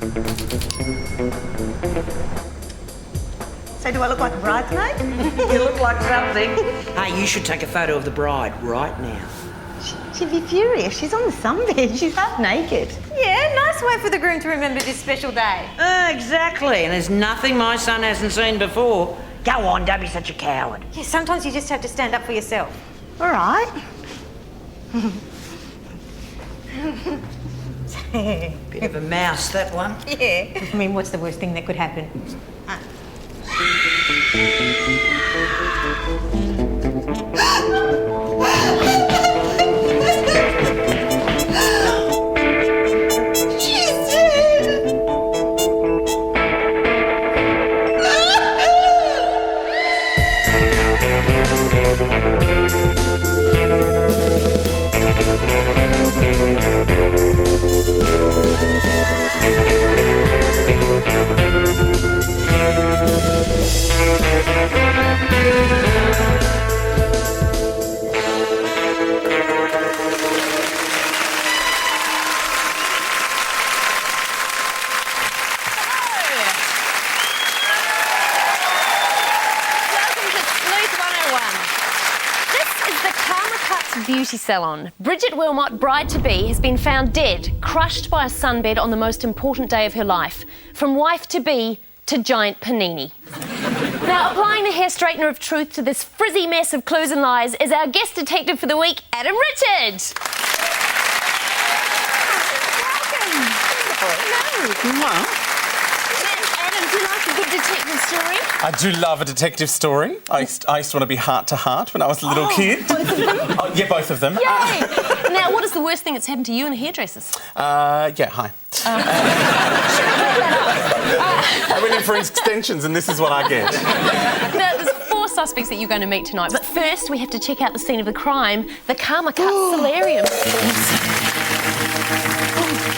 So do I look like a bridesmaid? You look like something. Hey, you should take a photo of the bride right now. She'd be furious. She's on the sunbed. She's half naked. Yeah, nice way for the groom to remember this special day. Exactly, and there's nothing my son hasn't seen before. Go on, don't be such a coward. Yeah, sometimes you just have to stand up for yourself. All right. Bit of a mouse, that one. Yeah. I mean, what's the worst thing that could happen? Beauty salon. Bridget Wilmot, bride-to-be, has been found dead, crushed by a sunbed on the most important day of her life. From wife-to-be to giant panini. Now, applying the hair straightener of truth to this frizzy mess of clues and lies is our guest detective for the week, Adam Richard. Welcome. Adam, do you like a good detective story? I do love a detective story. I used to want to be heart to heart when I was a little kid. Both of them? Oh, yeah, both of them. Yay! Now, what is the worst thing that's happened to you and the hairdressers? Yeah, hi. I went in for extensions and this is what I get. Now, there's 4 suspects that you're going to meet tonight, but first we have to check out the scene of the crime, the Karma Cut Solarium.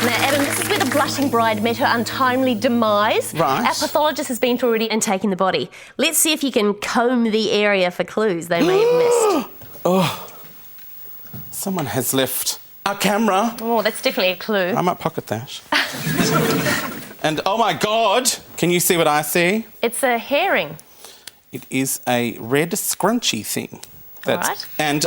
Now, Adam, this is where the blushing bride met her untimely demise. Right. Our pathologist has been through already and taken the body. Let's see if you can comb the area for clues they may have missed. Oh, someone has left a camera. Oh, that's definitely a clue. I might pocket that. And, oh my God, can you see what I see? It's a herring. It is a red scrunchy thing. That's, Right. And,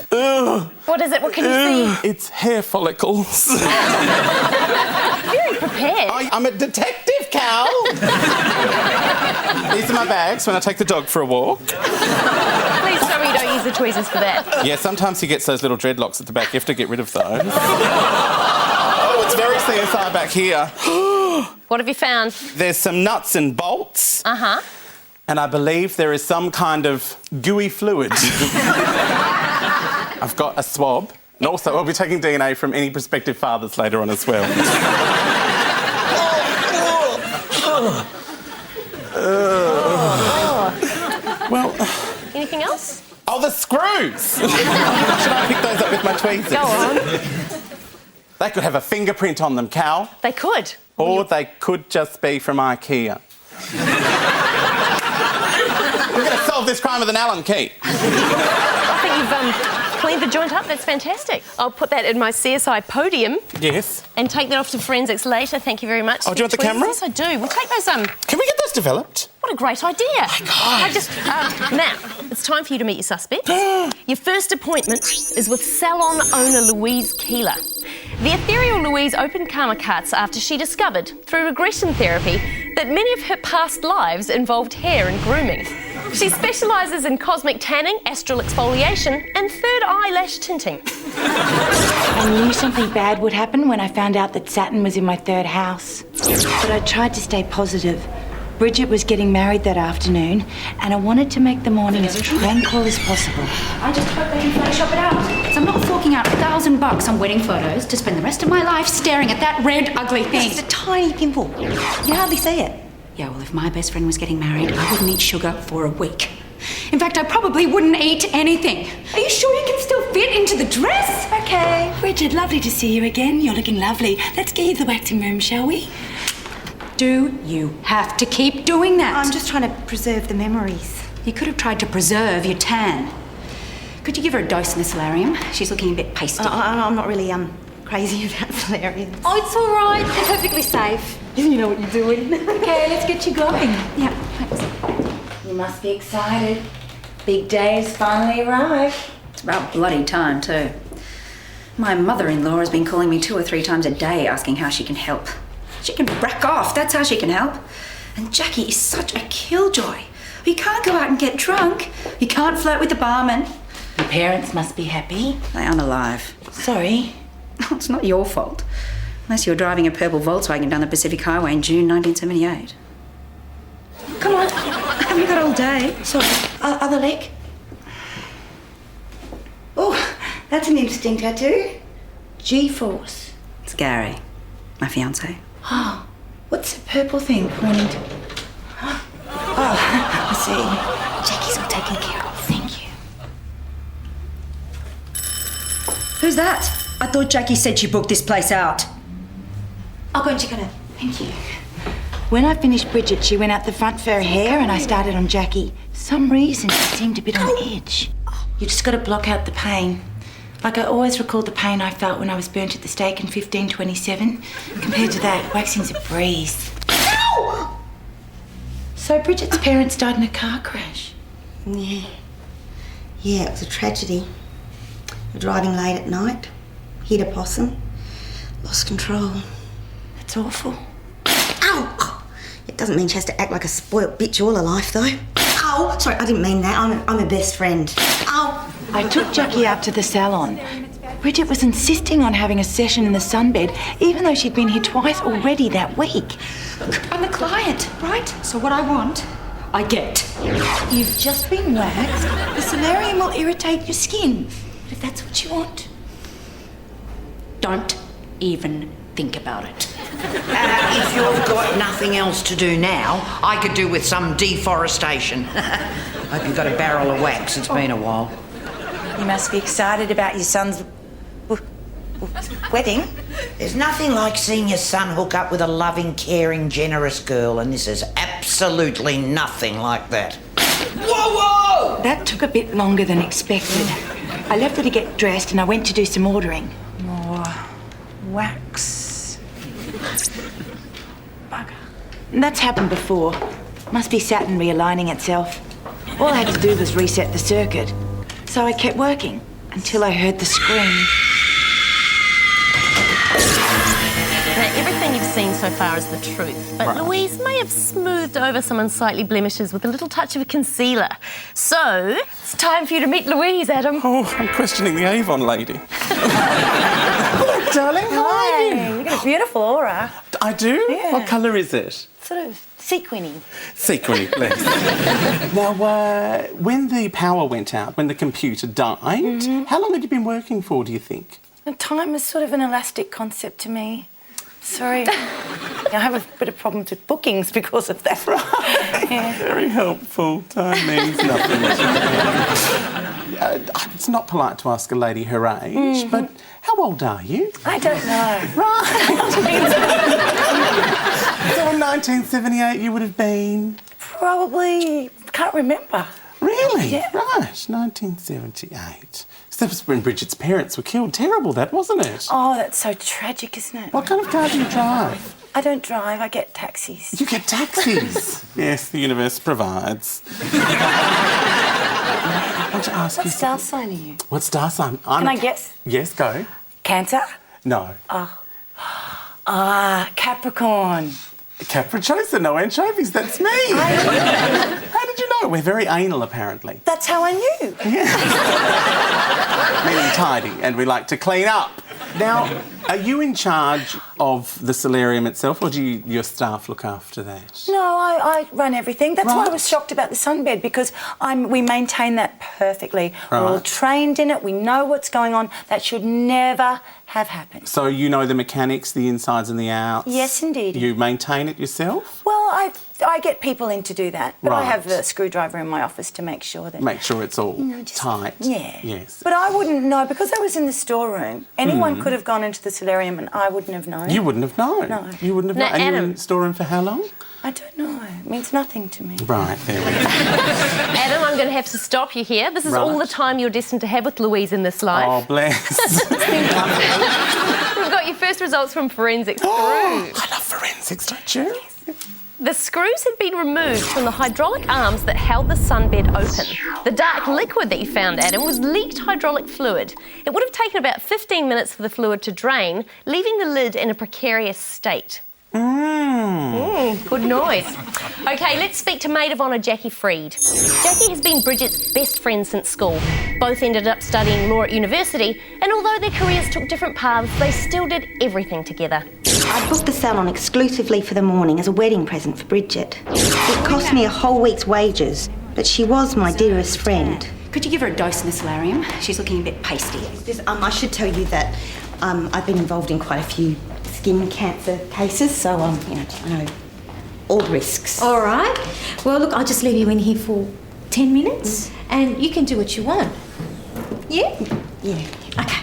What is it? What can you see? it's hair follicles. Very prepared. I'm a detective, Cal. These are my bags when I take the dog for a walk. Please tell me you don't use the tweezers for that. Yeah, sometimes he gets those little dreadlocks at the back. You have to get rid of those. Oh, it's very CSI back here. What have you found? There's some nuts and bolts. Uh-huh. And I believe there is some kind of gooey fluid. I've got a swab. And also, I'll be taking DNA from any prospective fathers later on as well. Well... Anything else? Oh, the screws! Should I pick those up with my tweezers? Go on. They could have a fingerprint on them, Cal. They could. Or they could just be from IKEA. We're going to solve this crime with an Allen key. I think you've cleaned the joint up. That's fantastic. I'll put that in my CSI podium. Yes. And take that off to forensics later. Thank you very much. Oh, do you want the camera? Yes, I do. We'll take those, Can we get those developed? What a great idea. Oh, my God. Now, it's time for you to meet your suspect. Your first appointment is with salon owner Louise Keeler. The ethereal Louise opened Karma Cuts after she discovered, through regression therapy, that many of her past lives involved hair and grooming. She specialises in cosmic tanning, astral exfoliation and third eyelash tinting. I knew something bad would happen when I found out that Saturn was in my 3rd house. But I tried to stay positive. Bridget was getting married that afternoon, and I wanted to make the morning as tranquil as possible. I just hope they can Photoshop it out. So I'm not forking out $1,000 on wedding photos to spend the rest of my life staring at that red, ugly thing. It's a tiny pimple. You hardly see it. Yeah, well, if my best friend was getting married, I wouldn't eat sugar for a week. In fact, I probably wouldn't eat anything. Are you sure you can still fit into the dress? Okay. Bridget, lovely to see you again. You're looking lovely. Let's get you to the waxing room, shall we? Do you have to keep doing that? I'm just trying to preserve the memories. You could have tried to preserve your tan. Could you give her a dose in the solarium? She's looking a bit pasty. I'm not really crazy about solariums. Oh, it's all right. They're perfectly safe. You know what you're doing. Okay, let's get you going. Yeah, thanks. You must be excited. Big day has finally arrived. It's about bloody time, too. My mother-in-law has been calling me 2 or 3 times a day asking how she can help. She can rack off, that's how she can help. And Jackie is such a killjoy. You can't go out and get drunk. You can't flirt with the barman. Your parents must be happy. They aren't alive. Sorry. It's not your fault. Unless you were driving a purple Volkswagen down the Pacific Highway in June 1978. Come on, haven't you got all day? Sorry, other leg. Oh, that's an interesting tattoo. G-force. It's Gary, my fiancé. Oh, what's the purple thing pointing to? Oh, I see. Jackie's all taken care of. Thank you. Who's that? I thought Jackie said she booked this place out. I'll go and check on her. Thank you. When I finished Bridget, she went out the front for her hair and I started on Jackie. For some reason, she seemed a bit on edge. You just got to block out the pain. Like I always recalled the pain I felt when I was burnt at the stake in 1527. Compared to that, waxing's a breeze. Ow! So Bridget's parents died in a car crash. Yeah. Yeah, it was a tragedy. We're driving late at night, hit a possum, lost control. That's awful. Ow! Oh, it doesn't mean she has to act like a spoilt bitch all her life, though. Ow! Sorry, I didn't mean that. I'm her best friend. Ow! I took Jackie out to the salon. Bridget was insisting on having a session in the sunbed, even though she'd been here twice already that week. Look, I'm the client, right? So what I want, I get. You've just been waxed. The solarium will irritate your skin. But if that's what you want. Don't even think about it. If you've got nothing else to do now, I could do with some deforestation. Hope you've got a barrel of wax. It's been a while. You must be excited about your son's wedding. There's nothing like seeing your son hook up with a loving, caring, generous girl, and this is absolutely nothing like that. Whoa! That took a bit longer than expected. I left her to get dressed and I went to do some ordering. More wax. Bugger. And that's happened before. Must be Saturn realigning itself. All I had to do was reset the circuit. So I kept working until I heard the scream. Now, everything you've seen so far is the truth, but Louise may have smoothed over some unsightly blemishes with a little touch of a concealer. So, it's time for you to meet Louise, Adam. Oh, I'm questioning the Avon lady. Hello, darling. How are you? You've got a beautiful aura. I do? Yeah. What colour is it? Sort of sequiny. Sequiny, bless. Now, when the power went out, when the computer died, how long had you been working for, do you think? Time is sort of an elastic concept to me. Sorry. I have a bit of problems with bookings because of that. Right. Yeah. Very helpful. Time means nothing. It's not polite to ask a lady her age, but how old are you? I don't know. Right. So in 1978 you would have been? Probably, can't remember. Really? Yeah. Right, 1978. So that was when Bridget's parents were killed. Terrible, that, wasn't it? Oh, that's so tragic, isn't it? What kind of car do you drive? I don't drive, I get taxis. You get taxis. Yes, the universe provides. I want to ask What you... star sign are you? What star sign? Can I guess? Yes, go. Cancer? No. Capricorn. Caprichosa, no anchovies, that's me. How did you know? We're very anal, apparently. That's how I knew. Meaning tidy, and we like to clean up. Now, are you in charge of the solarium itself, or do your staff look after that? No, I run everything. That's why I Right. was shocked about the sunbed, because we maintain that perfectly. We're all Right. trained in it. We know what's going on. That should never have happened. So you know the mechanics, the insides and the outs? Yes, indeed. You maintain it yourself? Well, I get people in to do that, but I Right. have a screwdriver in my office to make sure that... Make sure it's all just- tight. Yeah. Yes. But I wouldn't know, because I was in the storeroom. Anyone could have gone into the solarium and I wouldn't have known. You wouldn't have known. No. You wouldn't have Now, known. And you were in Adam- the storeroom for how long? I don't know. It means nothing to me. Right, there we go. Adam, I'm going to have to stop you here. This is Right. all the time you're destined to have with Louise in this life. Oh, bless. We've got your first results from forensics through. I love forensics. Yes, it's not true. The screws had been removed from the hydraulic arms that held the sunbed open. The dark liquid that you found, Adam, was leaked hydraulic fluid. It would have taken about 15 minutes for the fluid to drain, leaving the lid in a precarious state. Good noise. OK, let's speak to maid of honour Jackie Freed. Jackie has been Bridget's best friend since school. Both ended up studying law at university, and although their careers took different paths, they still did everything together. I booked the salon exclusively for the morning as a wedding present for Bridget. It cost me a whole week's wages, but she was my dearest friend. Could you give her a dose, Miss Lariam? She's looking a bit pasty. I should tell you that I've been involved in quite a few skin cancer cases, so I know all the risks. All right. Well, look, I'll just leave you in here for 10 minutes and you can do what you want. Yeah? Yeah. Okay.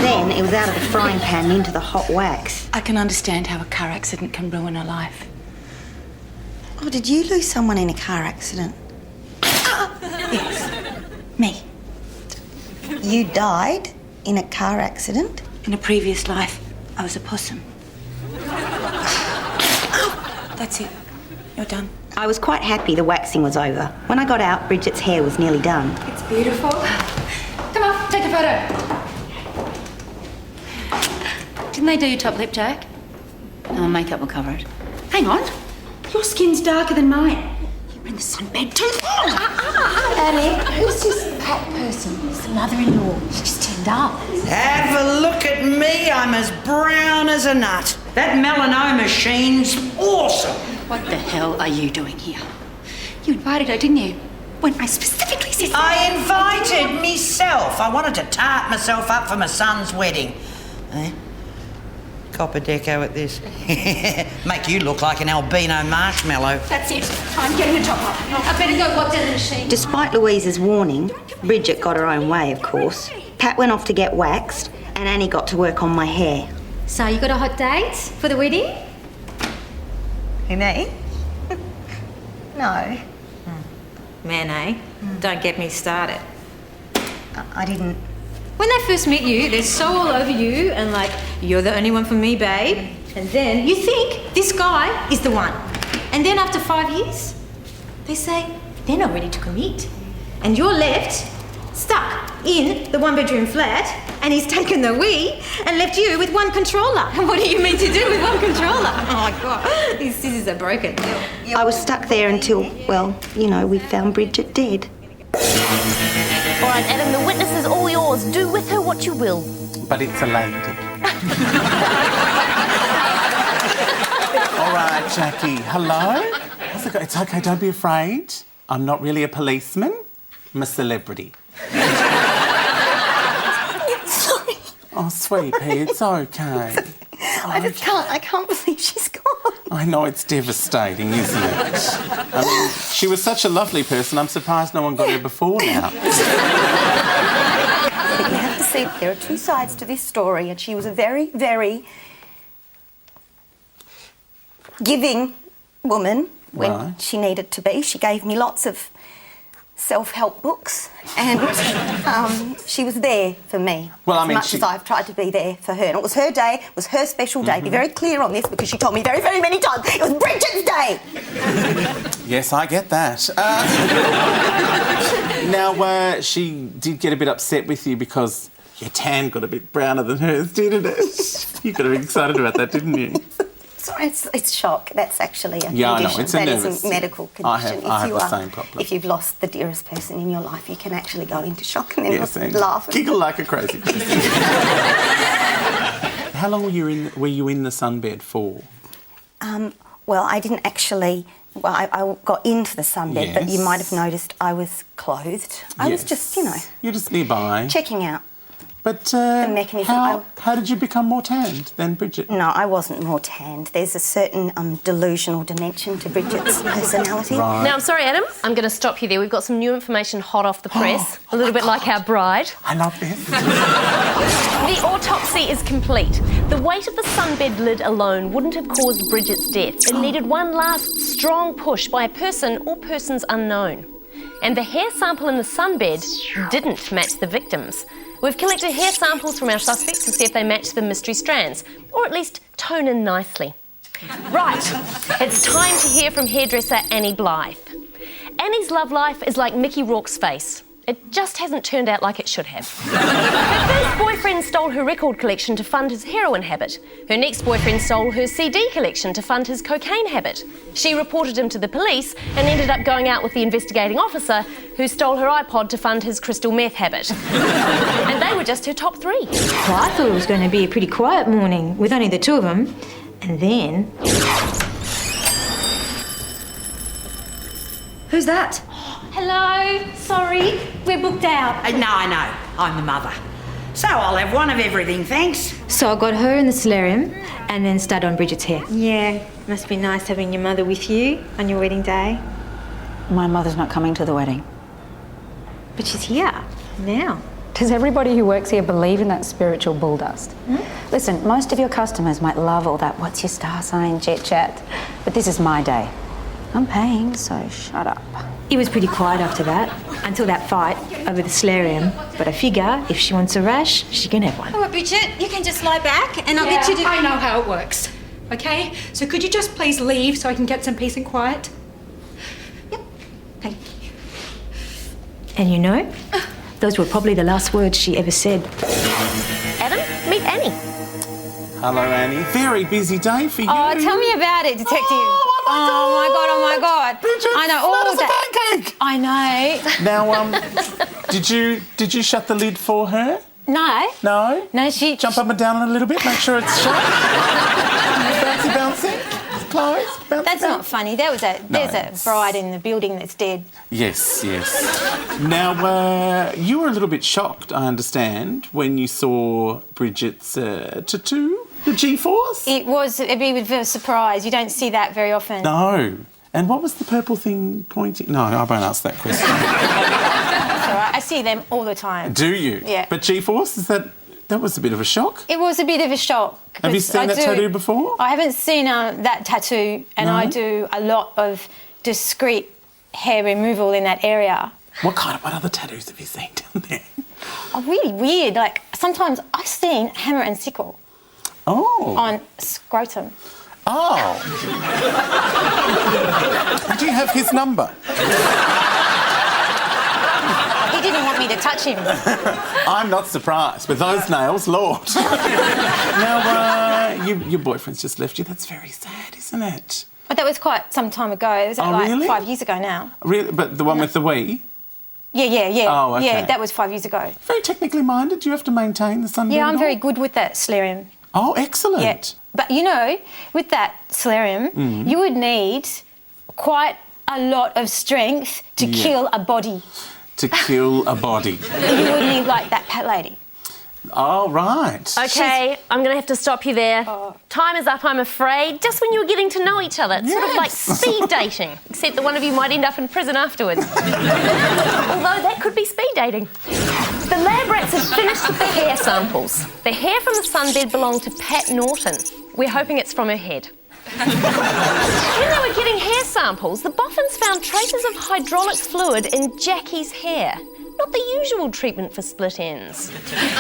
Then it was out of the frying pan and into the hot wax. I can understand how a car accident can ruin a life. Oh, did you lose someone in a car accident? Yes. Me. You died in a car accident? In a previous life, I was a possum. That's it. You're done. I was quite happy the waxing was over. When I got out, Bridget's hair was nearly done. It's beautiful. Come on, take a photo. Didn't they do your top lip, Jack? Oh, makeup will cover it. Hang on. Your skin's darker than mine. You're in the sunbed too. Annie, who's this Pat person? It's the mother-in-law. She just turned up. Have a look at me. I'm as brown as a nut. That melanoma sheen's awesome. What the hell are you doing here? You invited her, didn't you? When I specifically said... I invited myself. I wanted to tart myself up for my son's wedding. Eh? Copper deco at this. Make you look like an albino marshmallow. That's it. I'm getting a top up. I better go watch the machine. Despite Louise's warning, Bridget got her own way, of course. Pat went off to get waxed, and Annie got to work on my hair. So you got a hot date for the wedding? Who, me? No. Man, eh? Don't get me started. I didn't. When they first meet you, they're so all over you and like, you're the only one for me, babe. And then you think this guy is the one. And then after 5 years, they say they're not ready to commit. And you're left stuck in the one-bedroom flat and he's taken the Wii and left you with one controller. And what are you meant to do with one controller? Oh, my God, these scissors are broken. I was stuck there until, well, we found Bridget dead. All right, Adam, the witness is all yours. Do with her what you will. But it's a lady. All right, Jackie. Hello? It's okay, don't be afraid. I'm not really a policeman. I'm a celebrity. Sorry. Oh, sweet pea, it's okay. I can't believe she's gone. I know, it's devastating, isn't it? I mean, she was such a lovely person, I'm surprised no one got her before now. But you have to see, there are two sides to this story, and she was a very, very giving woman when she needed to be. She gave me lots of self-help books, and she was there for me as much as I've tried to be there for her. And it was her day, it was her special day. Be very clear on this because she told me very, very many times it was Bridget's day. Yes, I get that. Now, she did get a bit upset with you because your tan got a bit browner than hers, didn't it? You got a bit excited about that, didn't you? Sorry, it's shock. That's actually a condition. I know, it's a that nervous... is a medical condition. I have the same problem. If you've lost the dearest person in your life, you can actually go into shock and then laugh. Giggle like a crazy person. How long were you in the sunbed for? Well, I didn't actually... Well, I got into the sunbed, but you might have noticed I was clothed. I was just, You're just nearby. checking out. But the mechanism. How did you become more tanned than Bridget? No, I wasn't more tanned. There's a certain delusional dimension to Bridget's personality. Right. Now, I'm sorry, Adam, I'm going to stop you there. We've got some new information hot off the press, a little bit like our bride. I love this. The autopsy is complete. The weight of the sunbed lid alone wouldn't have caused Bridget's death. It needed one last strong push by a person or persons unknown. and the hair sample in the sunbed didn't match the victim's. We've collected hair samples from our suspects to see if they match the mystery strands, or at least tone in nicely. Right, it's time to hear from hairdresser Annie Blythe. Annie's love life is like Mickey Rourke's face. It just hasn't turned out like it should have. Her first boyfriend stole her record collection to fund his heroin habit. Her next boyfriend stole her CD collection to fund his cocaine habit. She reported him to the police and ended up going out with the investigating officer who stole her iPod to fund his crystal meth habit. And they were just her top 3. Well, I thought it was going to be a pretty quiet morning with only the 2 of them. And then... Who's that? Hello, sorry, we're booked out. No, I know. I'm the mother. So I'll have one of everything, thanks. So I got her in the solarium and then started on Bridget's hair. Yeah, must be nice having your mother with you on your wedding day. My mother's not coming to the wedding. But she's here, now. Does everybody who works here believe in that spiritual bull dust? Listen, most of your customers might love all that what's your star sign chit chat, but this is my day. I'm paying, so shut up. It was pretty quiet after that, until that fight over the solarium. But I figure if she wants a rash, she can have one. All right, Bridget, you can just lie back and I'll get you to... I know how it works, okay? So could you just please leave so I can get some peace and quiet? Yep, thank you. And you know, those were probably the last words she ever said. Adam, meet Annie. Hello, Annie. Very busy day for you. Oh, tell me about it, Detective. Oh, my God. Bridget, I know all that. Pancake. I know. Now, did you shut the lid for her? No. No? No, she... Jump up and down a little bit, make sure it's shut. Bouncy. Close. Bouncy. That's not funny. There's a bride in the building that's dead. Yes. Now, you were a little bit shocked, I understand, when you saw Bridget's tattoo, the G-force? It was a bit of a surprise. You don't see that very often. No. And what was the purple thing pointing? No, I won't ask that question. That's all right. I see them all the time. Do you? Yeah. But G-force, that was a bit of a shock? It was a bit of a shock. Have you seen that tattoo before? I haven't seen that tattoo, and No? I do a lot of discreet hair removal in that area. What other tattoos have you seen down there? Oh, really weird. Like, sometimes I've seen hammer and sickle on scrotum. Oh. Do you have his number? He didn't want me to touch him. I'm not surprised. With those nails, Lord. Now, your boyfriend's just left you. That's very sad, isn't it? But that was quite some time ago. It was really? 5 years ago now. Really? But the one with the wee? Yeah. Oh, okay. Yeah, that was 5 years ago. Very technically minded. Do you have to maintain the sunbed? Yeah, I'm very good with that solarium. Oh, excellent. Yeah. But, you know, with that solarium, you would need quite a lot of strength to kill a body. To kill a body. You would need, like, that Pat lady. Oh, right. Okay, I'm going to have to stop you there. Time is up, I'm afraid. Just when you were getting to know each other. It's sort of like speed dating, except that one of you might end up in prison afterwards. Although that could be speed dating. The lab rats have finished with the hair samples. The hair from the sunbed belonged to Pat Norton. We're hoping it's from her head. When they were getting hair samples, the boffins found traces of hydraulic fluid in Jackie's hair. Not the usual treatment for split ends.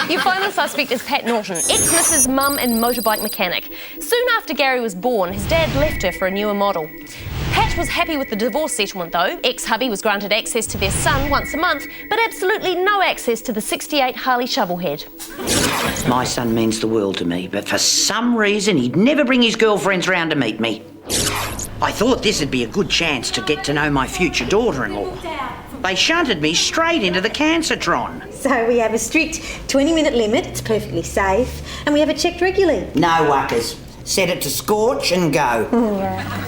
Your final suspect is Pat Norton, ex-Mrs. Mum and motorbike mechanic. Soon after Gary was born, his dad left her for a newer model. Pat was happy with the divorce settlement though. Ex-hubby was granted access to their son once a month, but absolutely no access to the 68 Harley Shovelhead. My son means the world to me, but for some reason he'd never bring his girlfriends round to meet me. I thought this would be a good chance to get to know my future daughter-in-law. They shunted me straight into the cancertron. So we have a strict 20-minute limit, it's perfectly safe, and we have it checked regularly. No wuckers. Set it to scorch and go.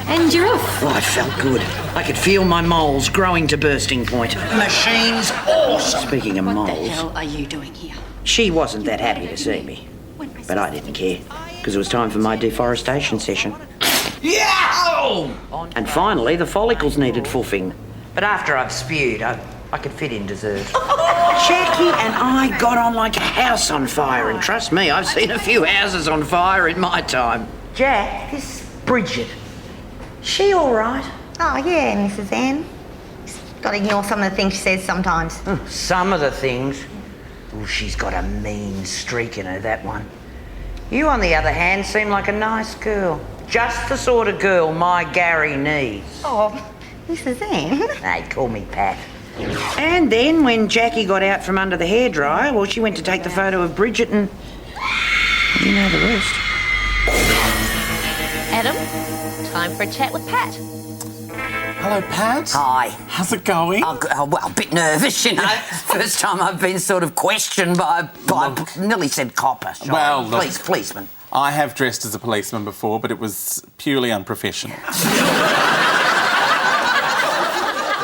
And you're off. Oh, I felt good. I could feel my moles growing to bursting point. Machine's awesome. Speaking of moles... What the hell are you doing here? She wasn't that happy to see me. But I didn't care, because it was time for my deforestation session. Yeah! And finally, the follicles needed foofing. But after I've spewed, I could fit in dessert. Jackie and I got on like a house on fire, and trust me, I've seen a few houses on fire in my time. Jack, this Bridget, she all right? Oh, yeah, Mrs. Ann. Got to ignore some of the things she says sometimes. Some of the things? Oh, she's got a mean streak in her, that one. You, on the other hand, seem like a nice girl. Just the sort of girl my Gary needs. Oh, Mrs. Anne. Hey, call me Pat. And then when Jackie got out from under the hairdryer, well, she went to take the photo of Bridget and... you know the rest. Adam, time for a chat with Pat. Hello, Pat. Hi. How's it going? Well, a bit nervous, you know. First time I've been sort of questioned by nearly said copper. Sorry. Well, look, policeman. I have dressed as a policeman before, but it was purely unprofessional.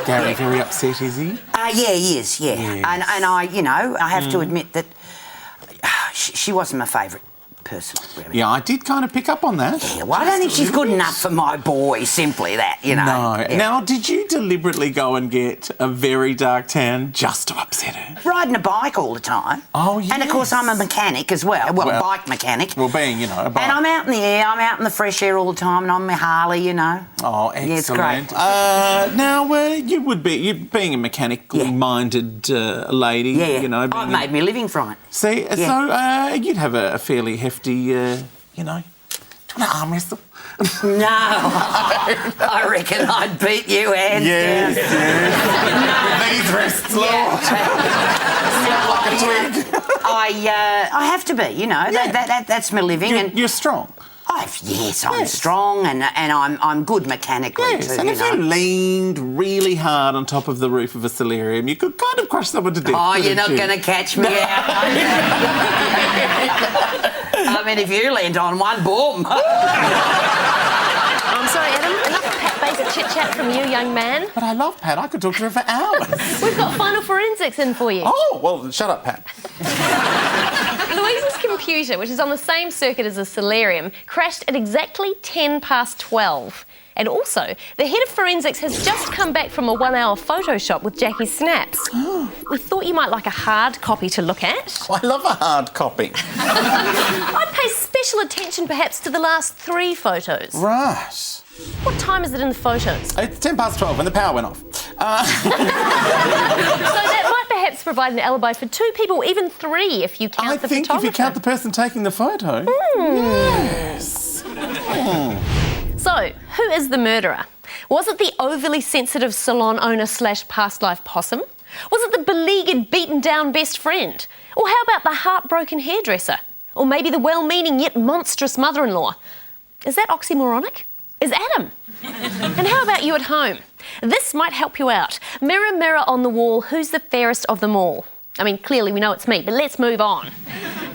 Gary, very upset, is he? Yeah, he is, yeah. Yes. And I, you know, I have to admit that she wasn't my favourite person, really. Yeah, I did kind of pick up on that. Yeah, well, I don't think she's good enough for my boy, simply that, you know. No. Yeah. Now, did you deliberately go and get a very dark tan just to upset her? Riding a bike all the time. Oh, yes. And, of course, I'm a mechanic as well. Well, a bike mechanic. Well, being, you know, a bike. And I'm out in the air, I'm out in the fresh air all the time, and on my Harley, you know. Oh, excellent. Yeah, it's great. Now, you being a mechanically minded lady, you know... I've made me living from it. See, so you'd have a fairly hefty, you know... Do you want to arm wrestle? No, I reckon I'd beat you hands down. These wrists, Lord. I have to be, you know. That's my living. You're strong. Yes, I'm strong and I'm good mechanically too. And if you leaned really hard on top of the roof of a solarium, you could kind of crush someone to death. Oh, you're not going to catch me out. I mean, if you leaned on one, boom. I'm sorry, Adam. Enough Pat-based chit-chat from you, young man. But I love Pat. I could talk to her for hours. We've got final forensics in for you. Oh, well, shut up, Pat. Louise's computer, which is on the same circuit as the solarium, crashed at exactly 12:10. And also, the head of forensics has just come back from a 1-hour Photoshop with Jackie's snaps. We thought you might like a hard copy to look at. I love a hard copy. I'd pay special attention perhaps to the last 3 photos. Right. What time is it in the photos? It's 12:10 when the power went off. So that might perhaps provide an alibi for 2 people, even 3 if you count the photographer. I think if you count the person taking the photo. Yes. So, who is the murderer? Was it the overly sensitive salon owner / past life possum? Was it the beleaguered, beaten down best friend? Or how about the heartbroken hairdresser? Or maybe the well-meaning yet monstrous mother-in-law? Is that oxymoronic? Is Adam? And how about you at home? This might help you out. Mirror, mirror on the wall, who's the fairest of them all? I mean, clearly we know it's me, but let's move on.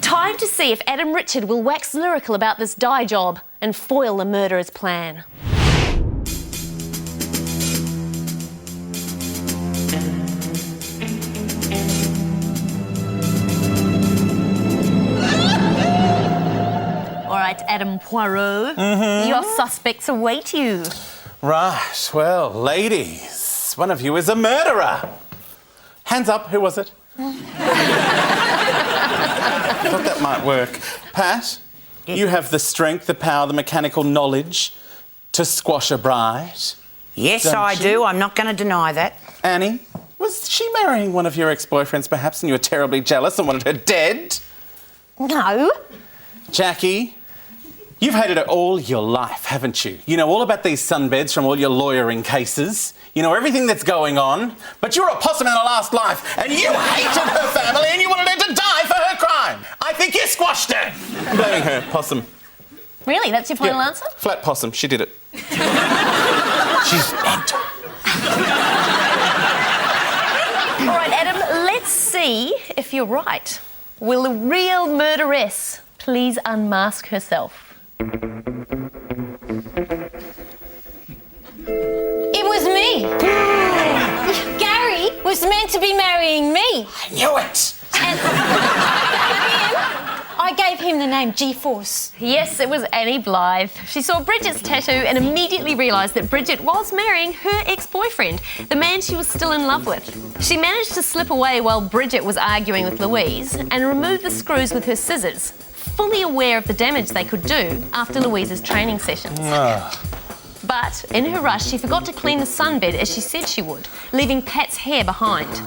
Time to see if Adam Richard will wax lyrical about this dye job and foil the murderer's plan. All right, Adam Poirot, your suspects await you. Right, well, ladies, one of you is a murderer. Hands up, who was it? I thought that might work. Pat, you have the strength, the power, the mechanical knowledge to squash a bride. Yes, I do. I'm not going to deny that. Annie, was she marrying one of your ex-boyfriends perhaps and you were terribly jealous and wanted her dead? No. Jackie, you've hated her all your life, haven't you? You know all about these sunbeds from all your lawyering cases. You know everything that's going on, but you're a possum in her last life and you hated her family and you wanted her to die for her crime. I think you squashed her. I'm blaming her, possum. Really? That's your final answer? Flat possum, she did it. She's mental. All right, Adam, let's see if you're right. Will the real murderess please unmask herself? It was me. Gary was meant to be marrying me. I knew it. And I gave him the name G-Force. Yes, it was Annie Blythe. She saw Bridget's tattoo and immediately realised that Bridget was marrying her ex-boyfriend, the man she was still in love with. She managed to slip away while Bridget was arguing with Louise and remove the screws with her scissors, fully aware of the damage they could do after Louise's training sessions. But in her rush, she forgot to clean the sunbed as she said she would, leaving Pat's hair behind.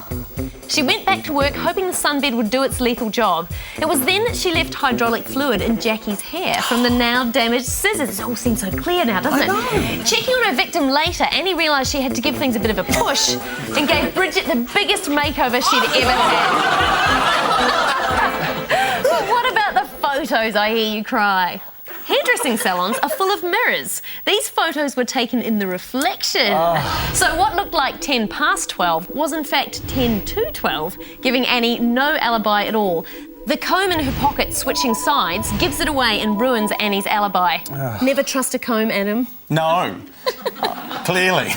She went back to work hoping the sunbed would do its lethal job. It was then that she left hydraulic fluid in Jackie's hair from the now damaged scissors. It all seems so clear now, doesn't it? Checking on her victim later, Annie realised she had to give things a bit of a push and gave Bridget the biggest makeover she'd ever had. But what about the photos, I hear you cry? Hairdressing salons are full of mirrors. These photos were taken in the reflection. So what looked like 10 past 12 was in fact 10 to 12, giving Annie no alibi at all. The comb in her pocket switching sides gives it away and ruins Annie's alibi. Never trust a comb, Adam. No. Clearly.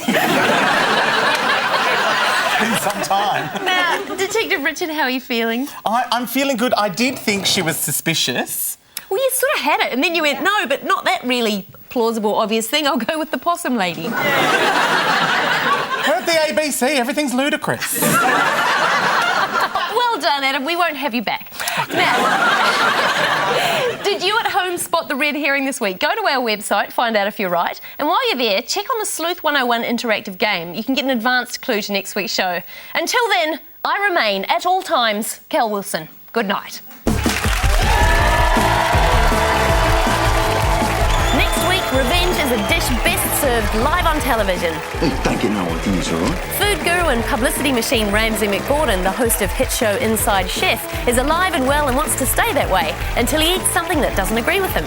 Been some time. Now, Detective Richard, how are you feeling? I'm feeling good. I did think she was suspicious. Well, you sort of had it, and then you went, no, but not that really plausible, obvious thing. I'll go with the possum lady. We're at the ABC. Everything's ludicrous. Well done, Adam. We won't have you back. Now, did you at home spot the red herring this week? Go to our website, find out if you're right. And while you're there, check on the Sleuth 101 interactive game. You can get an advanced clue to next week's show. Until then, I remain, at all times, Cal Wilson. Good night. Next week, revenge is a dish best served live on television. Hey, don't get no ideas, all right? Food guru and publicity machine Ramsay McGordon, the host of hit show Inside Chef, is alive and well and wants to stay that way until he eats something that doesn't agree with him.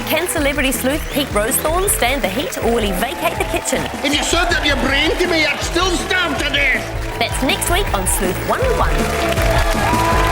Can celebrity sleuth Pete Rosethorn stand the heat, or will he vacate the kitchen? If you served up your brain to me, I'd still starve to death. That's next week on Sleuth 101.